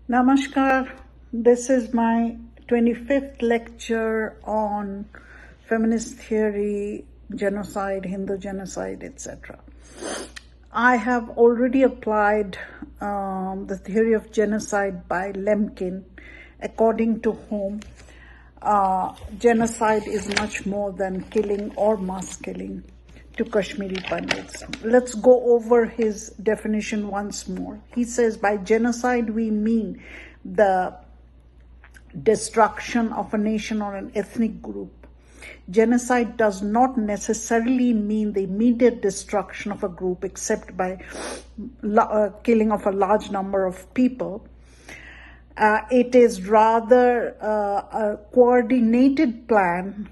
Namaskar. This is my 25th lecture on feminist theory, genocide, Hindu genocide, etc. I have already applied the theory of genocide by Lemkin, according to whom genocide is much more than killing or mass killing, to Kashmiri Pandits. Let's go over his definition once more. He says, by genocide we mean the destruction of a nation or an ethnic group. Genocide does not necessarily mean the immediate destruction of a group except by killing of a large number of people. It is rather a coordinated plan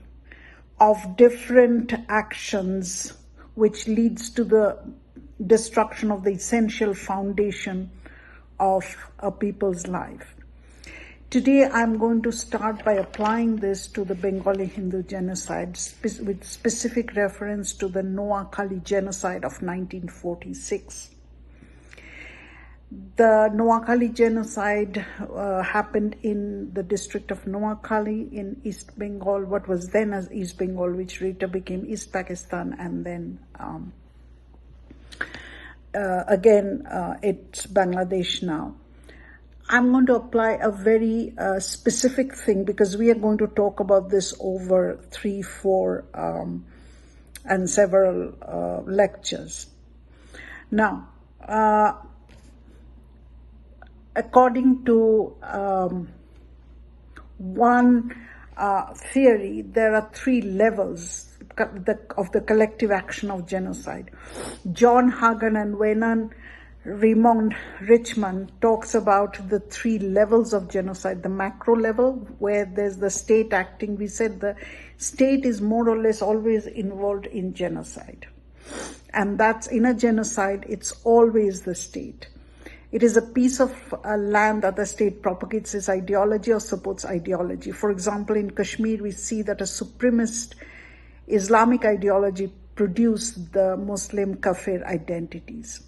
of different actions which leads to the destruction of the essential foundation of a people's life. Today I'm going to start by applying this to the Bengali Hindu genocide with specific reference to the Noakhali genocide of 1946. The Noakhali genocide happened in the district of Noakhali in East Bengal, what was then as East Bengal, which later became East Pakistan, and then it's Bangladesh now. I'm going to apply a very specific thing because we are going to talk about this over 3, 4, and several lectures. Now, according to one theory, there are 3 levels of the collective action of genocide. John Hagan and Wenan Raymond Richman talks about the 3 levels of genocide. The macro level, where there's the state acting. We said the state is more or less always involved in genocide. And that's in a genocide, it's always the state. It is a piece of land that the state propagates its ideology or supports ideology. For example, in Kashmir, we see that a supremacist Islamic ideology produced the Muslim kafir identities.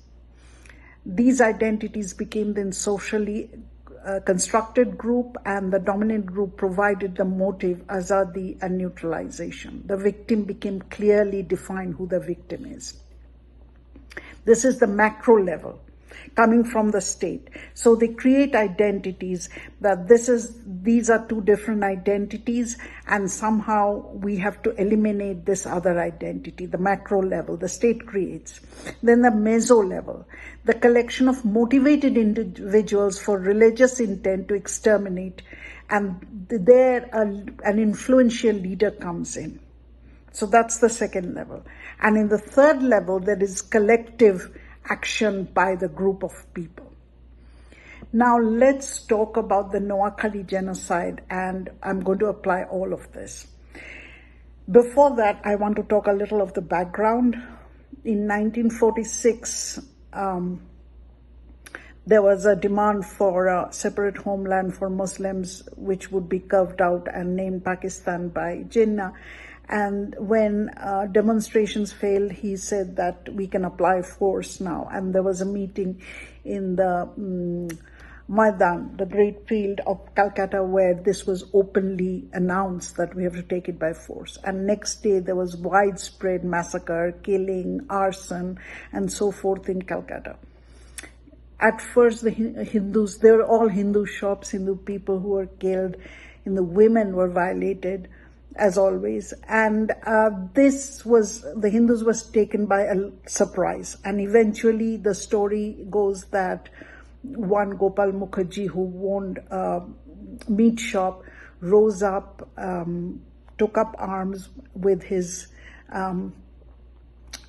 These identities became then socially constructed group, and the dominant group provided the motive, azadi, and neutralization. The victim became clearly defined who the victim is. This is the macro level, coming from the state. So they create identities that these are 2 different identities, and somehow we have to eliminate this other identity, the macro level, the state creates. Then the meso level, the collection of motivated individuals for religious intent to exterminate, and there an influential leader comes in. So that's the second level. And in the third level, there is collective action by the group of people. Now let's talk about the Noakhali genocide, and I'm going to apply all of this. Before that, I want to talk a little of the background. In 1946, there was a demand for a separate homeland for Muslims, which would be carved out and named Pakistan by Jinnah. And when demonstrations failed, he said that we can apply force now. And there was a meeting in the Maidan, the great field of Calcutta, where this was openly announced that we have to take it by force. And next day, there was widespread massacre, killing, arson, and so forth in Calcutta. At first, the Hindus, they were all Hindu shops, Hindu people who were killed, and the women were violated, as always. And the Hindus was taken by a surprise. And eventually the story goes that one Gopal Mukherjee, who owned a meat shop, rose up, took up arms with his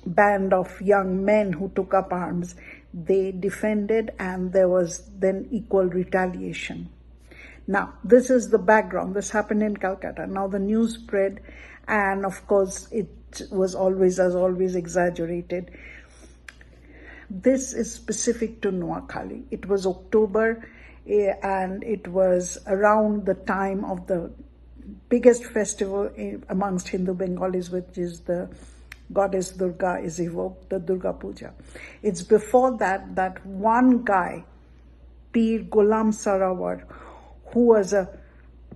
band of young men who took up arms. They defended, and there was then equal retaliation. Now, this is the background. This happened in Calcutta. Now the news spread, and of course it was always, as always, exaggerated. This is specific to Noakhali. It was October, and it was around the time of the biggest festival amongst Hindu Bengalis, which is the goddess Durga is evoked, the Durga Puja. It's before that one guy Pir Ghulam Sarawar, who was a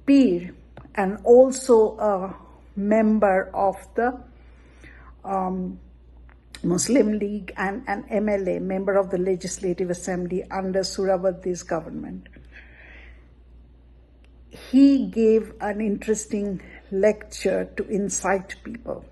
Pir and also a member of the Muslim League and an MLA, member of the Legislative Assembly under Surawadi's government. He gave an interesting lecture to incite people.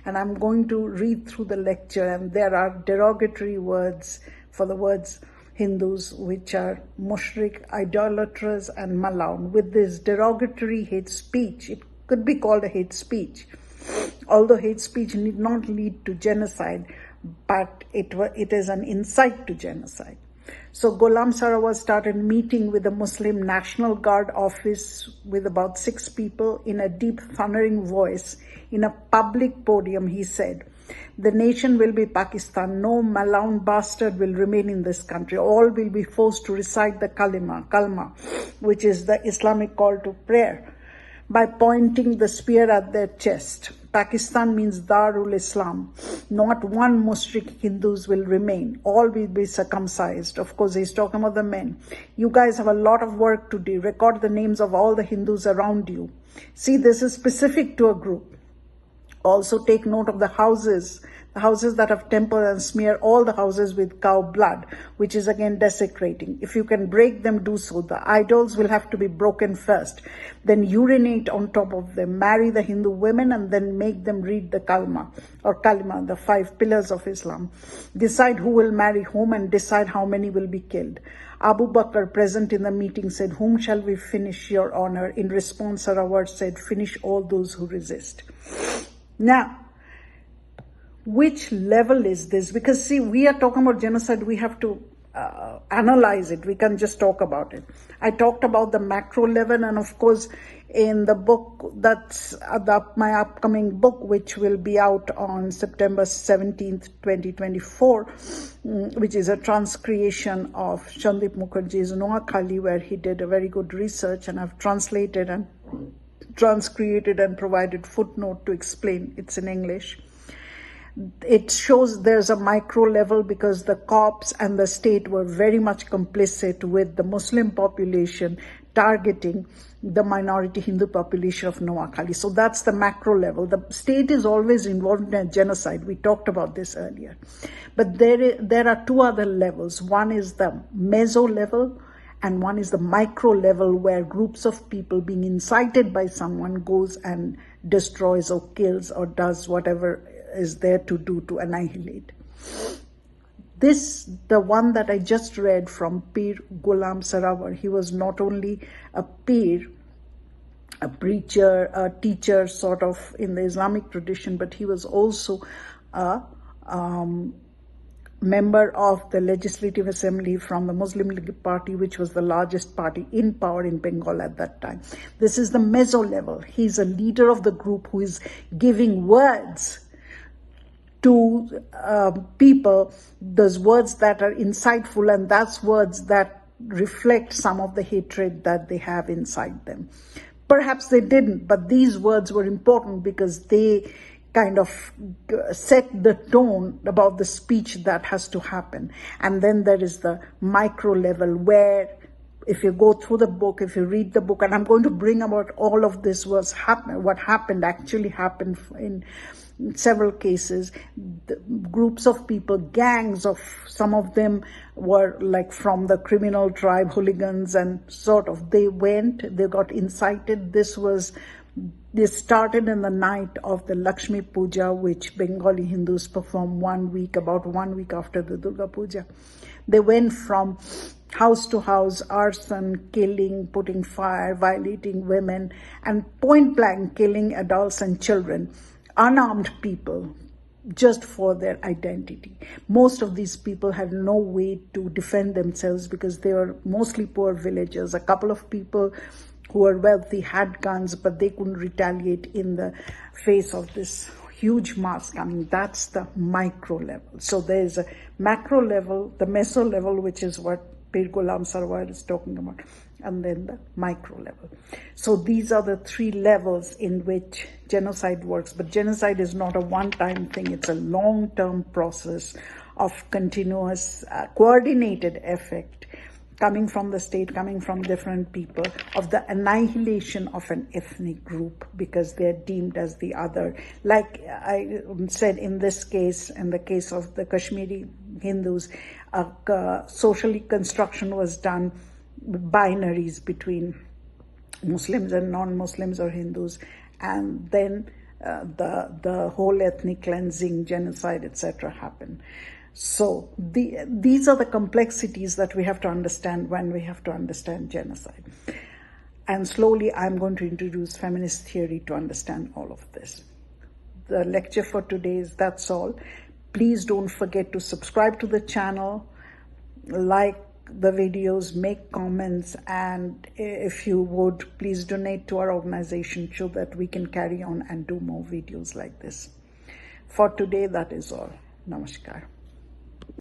And I'm going to read through the lecture, and there are derogatory words for the words Hindus, which are mushrik, idolaters, and malaun. With this derogatory hate speech, it could be called a hate speech, although hate speech need not lead to genocide, but it is an incite to genocide. So Ghulam Sarawar started meeting with the Muslim National Guard office with about 6 people in a deep thundering voice. In a public podium, he said, "The nation will be Pakistan. No Malaun bastard will remain in this country. All will be forced to recite the kalma, which is the Islamic call to prayer, by pointing the spear at their chest. Pakistan means Darul Islam. Not one mushrik Hindus will remain. All will be circumcised." Of course, he's talking about the men. "You guys have a lot of work to do. Record the names of all the Hindus around you. See, this is specific to a group. Also take note of the houses that have temple, and smear all the houses with cow blood, which is again desecrating. If you can break them, do so. The idols will have to be broken first. Then urinate on top of them. Marry the Hindu women and then make them read the kalma, the 5 pillars of Islam. Decide who will marry whom and decide how many will be killed." Abu Bakr, present in the meeting, said, "Whom shall we finish, Your Honor?" In response, Sarawar said, "Finish all those who resist." Now, which level is this? Because see, we are talking about genocide, we have to analyze it. We can't just talk about it. I talked about the macro level, and of course, in the book, that's my upcoming book, which will be out on September 17th, 2024, which is a transcreation of Chandip Mukherjee's Noakhali, where he did a very good research, and I've translated and transcreated and provided footnote to explain. It's in English. It shows there's a micro level because the cops and the state were very much complicit with the Muslim population targeting the minority Hindu population of Noakhali. So that's the macro level. The state is always involved in a genocide. We talked about this earlier. But there are 2 other levels. One is the Meso level, and one is the micro level, where groups of people being incited by someone goes and destroys or kills or does whatever is there to do to annihilate. This, the one that I just read from Pir Ghulam Sarawar, he was not only a Pir, a preacher, a teacher sort of in the Islamic tradition, but he was also a member of the Legislative Assembly from the Muslim League Party, which was the largest party in power in Bengal at that time. This is the Meso level. He's a leader of the group who is giving words to people, those words that are insightful, and that's words that reflect some of the hatred that they have inside them. Perhaps they didn't, but these words were important because they kind of set the tone about the speech that has to happen. And then there is the micro level where, if you go through the book, if you read the book, and I'm going to bring about all of this what actually happened in several cases, the groups of people, gangs of, some of them were like from the criminal tribe, hooligans, and sort of, they got incited. This started in the night of the Lakshmi Puja, which Bengali Hindus perform about 1 week after the Durga Puja. They went from house to house, arson, killing, putting fire, violating women, and point blank killing adults and children, unarmed people, just for their identity. Most of these people had no way to defend themselves because they were mostly poor villagers. A couple of people who were wealthy had guns, but they couldn't retaliate in the face of this huge mass coming. That's the micro level. So there's a macro level, the meso level, which is what Pir Ghulam Sarawar is talking about, and then the micro level. So these are the 3 levels in which genocide works. But genocide is not a one-time thing. It's a long-term process of continuous coordinated effect coming from the state, coming from different people, of the annihilation of an ethnic group because they're deemed as the other. Like I said, in this case, in the case of the Kashmiri Hindus, social construction was done, binaries between Muslims and non-Muslims or Hindus, and then the whole ethnic cleansing, genocide, etc. happened. So these are the complexities that we have to understand when we have to understand genocide. And slowly I'm going to introduce feminist theory to understand all of this. The lecture for today is that's all. Please don't forget to subscribe to the channel, like the videos, make comments, and if you would, please donate to our organization so that we can carry on and do more videos like this. For today, that is all. Namaskar.